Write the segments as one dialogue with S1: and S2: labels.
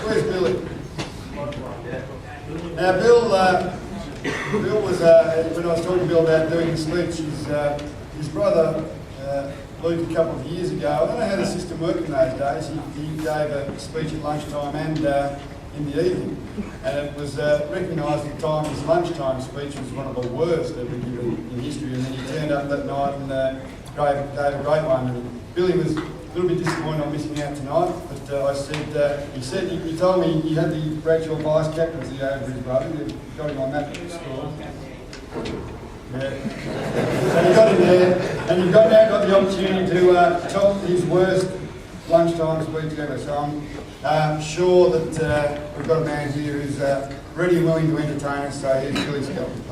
S1: Where's Billy? Now, Bill was, when I was talking to Bill about doing the speech, his brother, Luke, a couple of years ago, I don't know how the system worked in those days, he gave a speech at lunchtime and in the evening, and it was recognised at the time his lunchtime speech was one of the worst ever given in history, and then he turned up that night and gave a great one. And Billy was a little bit disappointed on missing out tonight, but I said, he told me he had the Bradshaw vice captaincy over his brother, he got him on that score. Yeah. So he got in there, and he now got the opportunity to top his worst lunchtime speech ever. So I'm sure that we've got a man here who's ready and willing to entertain us. So here's Billy Skelton.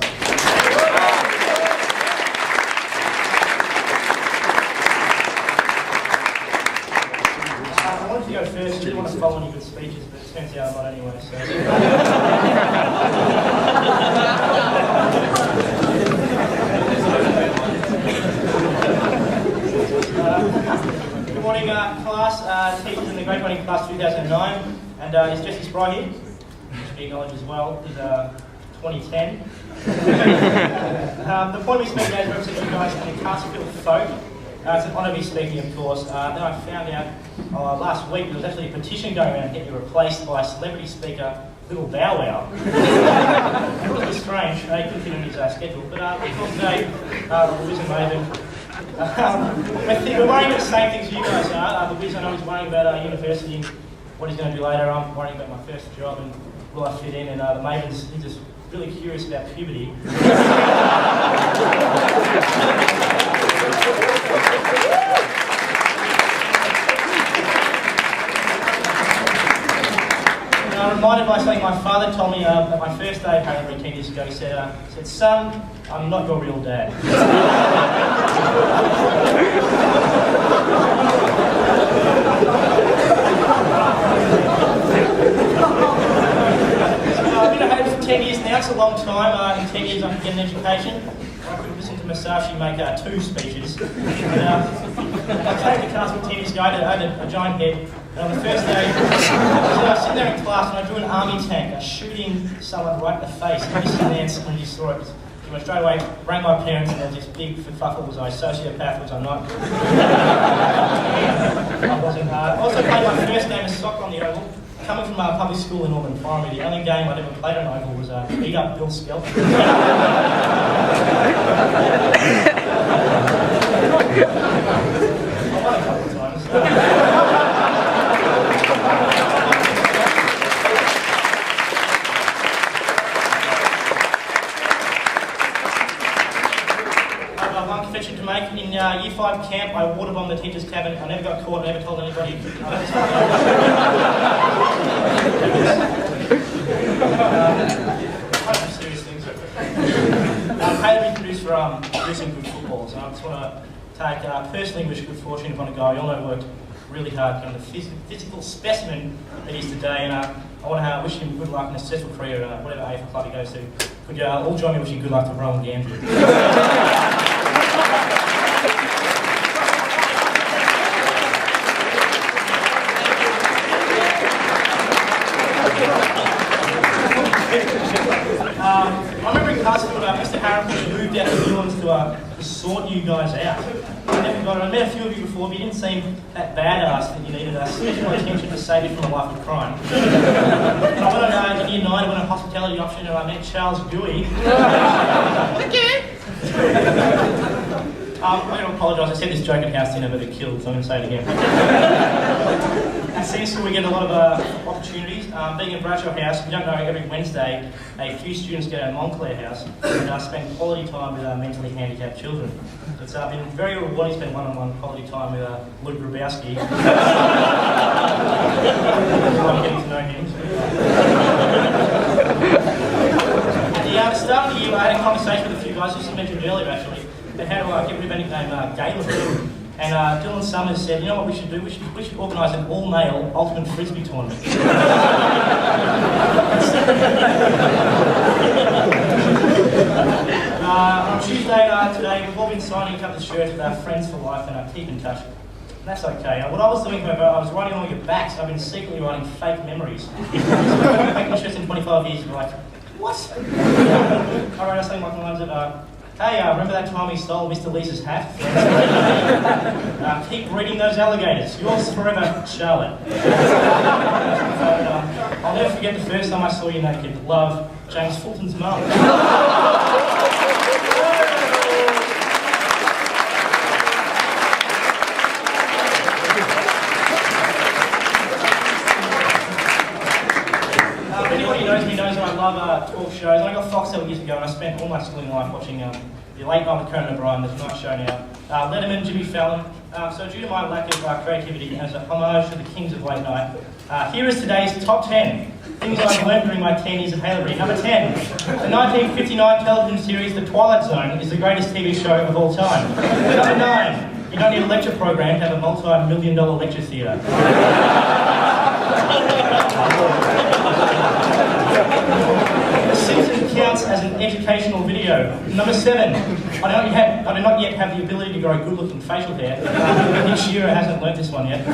S2: I wanted to go first. I didn't want to follow any good speeches, but it turns out I'm not anyway. So. Good morning, class. Teachers in the grade 1 class 2009, and is Jesse Spry here? Should be acknowledged as well. Is 2010. The point of me speaking today is representing you guys in the Castlefield folk. It's an honour to be speaking, of course. Then I found out last week there was actually a petition going around to get you replaced by celebrity speaker Little Bow Wow. It was a bit strange. He couldn't fit in his schedule. But we thought today, Wiz and Maven, we're worrying about the same things you guys are. The Wiz, I know, he's worrying about university and what he's going to do later. I'm worrying about my first job and will I fit in. And the Maven's, he's just really curious about puberty. I'm reminded by something my father told me at my first day of Haileybury 10 years ago. He said, "Son, I'm not your real dad." I've been at Haileybury for 10 years now. It's a long time. In 10 years I could get an education. I could listen to Masashi make 2 speeches. And, I came to class 10 years ago. I had a giant head. And on the first day, I was sitting there in class and I drew an army tank shooting someone right in the face. And just sitting there and when you saw it, I went straight away, rang my parents, and there was this big kerfuffle. Was I a sociopath? Was I not? I wasn't. I also played my first game of soccer on the oval. Coming from a public school in Auburn Primary, the only game I'd ever played on oval was beat up Bill Skelton. I won a couple of times. To make. In Year 5 camp, I waterbombed the teacher's cabin. I never got caught, I never told anybody. Serious things. Haileybury produced for producing good football, so I just want to take personally wish good fortune upon a guy we all know worked really hard to become the physical specimen that he is today, and I want to wish him good luck in a successful career at whatever AFL club he goes to. Could you all join me wishing good luck to Rowan Gambier? I remember in Castlefield, Mr. Harrison moved out to New Orleans to sort you guys out. I met a few of you before, but you didn't seem that badass that you needed special attention to save you from a life of crime. I went on in Year 9, I went on hospitality option and I met Charles Dewey. I'm going to apologise, I said this joke at house dinner but it killed, so I'm going to say it again. At senior school we get a lot of opportunities. Being in Bradshaw House, if you don't know, every Wednesday a few students go to Montclair House and spend quality time with mentally handicapped children. It's been very rewarding to spend one-on-one quality time with Luke Grabowski. I'm getting to know him. At the start of the year I had a conversation with a few guys, just mentioned earlier actually, about how to get rid of anything named Galen. And Dylan Summers said, you know what we should do? We should organise an all-male ultimate frisbee tournament. On Tuesday today, we've all been signing a couple of shirts with our Friends for Life and Keep in Touch. That's okay. What I was doing, however, I was writing on your backs. I've been secretly writing fake memories. Making interest in 25 years, you're like, what? I wrote something like the lines of, hey, remember that time we stole Mr. Lisa's hat? Keep reading those alligators. Yours forever, Charlotte. I'll never forget the first time I saw you naked. Love, James Fulton's mum. Anybody who knows me knows that I love talk shows. I got Foxtel years ago and I spent all my schooling life watching the Late Night with Conan O'Brien, the Tonight Show now, Letterman, Jimmy Fallon. So due to my lack of creativity and as a homage to the kings of late night, here is today's top 10 things I've learned during my 10 years at Haileybury. Number 10, the 1959 television series The Twilight Zone is the greatest TV show of all time. Number 9, you don't need a lecture program to have a multi-million-dollar lecture theatre. The Simpsons counts as an educational video. Number 7, I do not yet have the ability to grow good-looking facial hair. Nick Shearer hasn't learnt this one yet.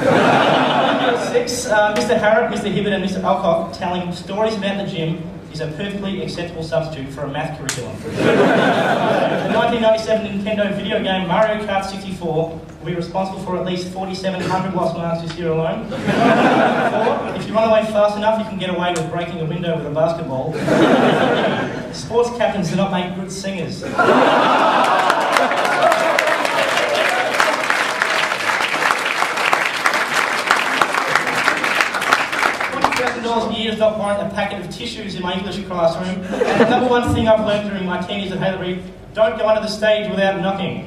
S2: 6, Mr. Harrod, Mr. Hibbert and Mr. Alcock telling stories about the gym is a perfectly acceptable substitute for a math curriculum. The 1997 Nintendo video game Mario Kart 64 will be responsible for at least 4,700 lost marks this year alone. 4, if you run away fast enough, you can get away with breaking a window with a basketball. Sports captains do not make good singers. $20,000 a year does not warrant a packet of tissues in my English classroom. And the number one thing I've learned during my 10 years at Haileybury, don't go under the stage without knocking.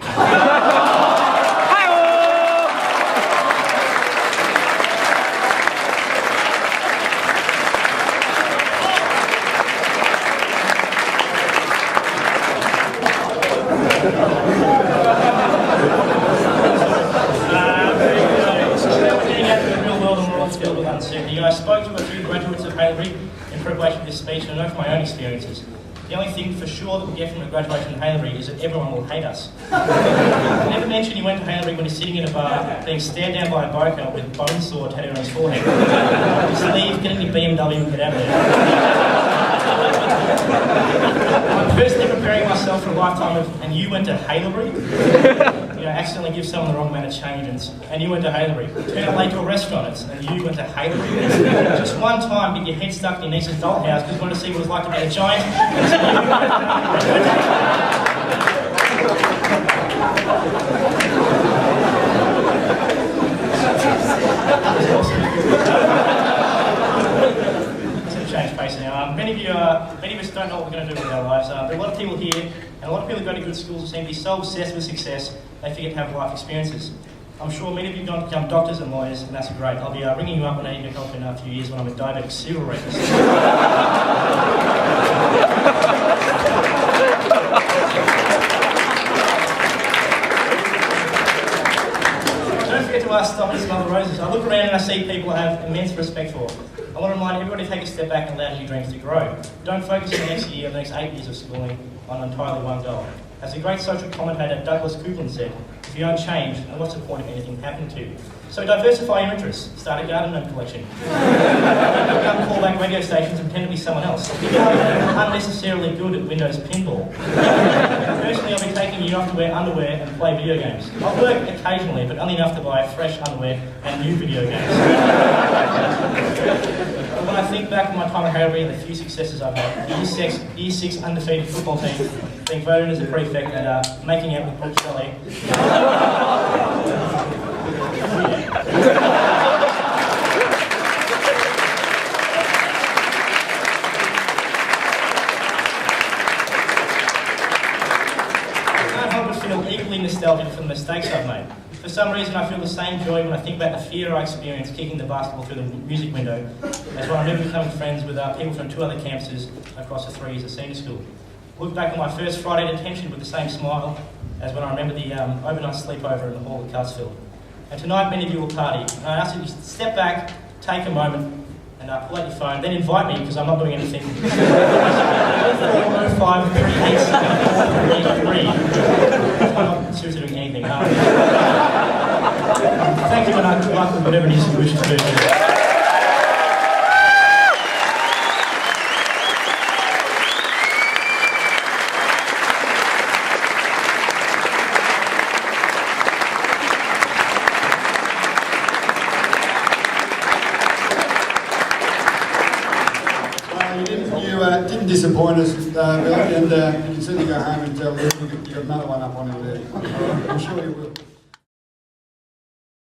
S2: I spoke to a few graduates of Haileybury in preparation for this speech, and I know from my own experiences, the only thing for sure that we get from a graduation in Haileybury is that everyone will hate us. I never mentioned he went to Haileybury when he's sitting in a bar, being stared down by a biker with a bone sword tattooed on his forehead. Just leave, get in your BMW and get out of there. I'm personally preparing myself for a lifetime of, and you went to Haileybury? You know, accidentally give someone the wrong amount of change, and you went to Haileybury. Turn up late to a restaurant, and you went to Haileybury. Just one time, get your head stuck in your niece's dollhouse because you want to see what it's like to be a giant. Change pace now. Many of us don't know what we're going to do with our lives. There are a lot of people here, and a lot of people who go to good schools who seem to be so obsessed with success, they forget to have life experiences. I'm sure many of you have become doctors and lawyers, and that's great. I'll be ringing you up when I need your help in a few years when I'm a diabetic cereal rapist. Don't forget to stop and smell the roses. I look around and I see people I have immense respect for. I want to remind everybody to take a step back and allow your dreams to grow. Don't focus on the next year, the next 8 years of schooling on entirely one goal. As the great social commentator Douglas Coupland said, if you don't change, then what's the point of anything happening to you? So diversify your interests. Start a garden gnome collection. Don't call back radio stations and pretend to be someone else. Become unnecessarily good at Windows pinball. Personally, I'll be taking you off to wear underwear and play video games. I'll work occasionally, but only enough to buy fresh underwear and new video games. When I think back on my time at Haileybury and the few successes I've had, the year 6 undefeated football team, being voted as a prefect and making out with Brooke Shelley. I can't help but feel equally nostalgic for the mistakes I've made. For some reason, I feel the same joy when I think about the fear I experienced kicking the basketball through the music window, as when I remember becoming friends with people from 2 other campuses across the 3 years of senior school. Look back on my first Friday detention with the same smile as when I remember the overnight sleepover in the hall at Carsfield. And tonight, many of you will party. And I ask you to step back, take a moment, and pull out your phone, then invite me, because I'm not doing anything. 0405 387 433. I'm not seriously doing anything. Thank you, and good luck with whatever it is you wish to do.
S1: You didn't disappoint us, Bill, and you can certainly go home and tell Luke you've got another one up on him there. I'm sure you will.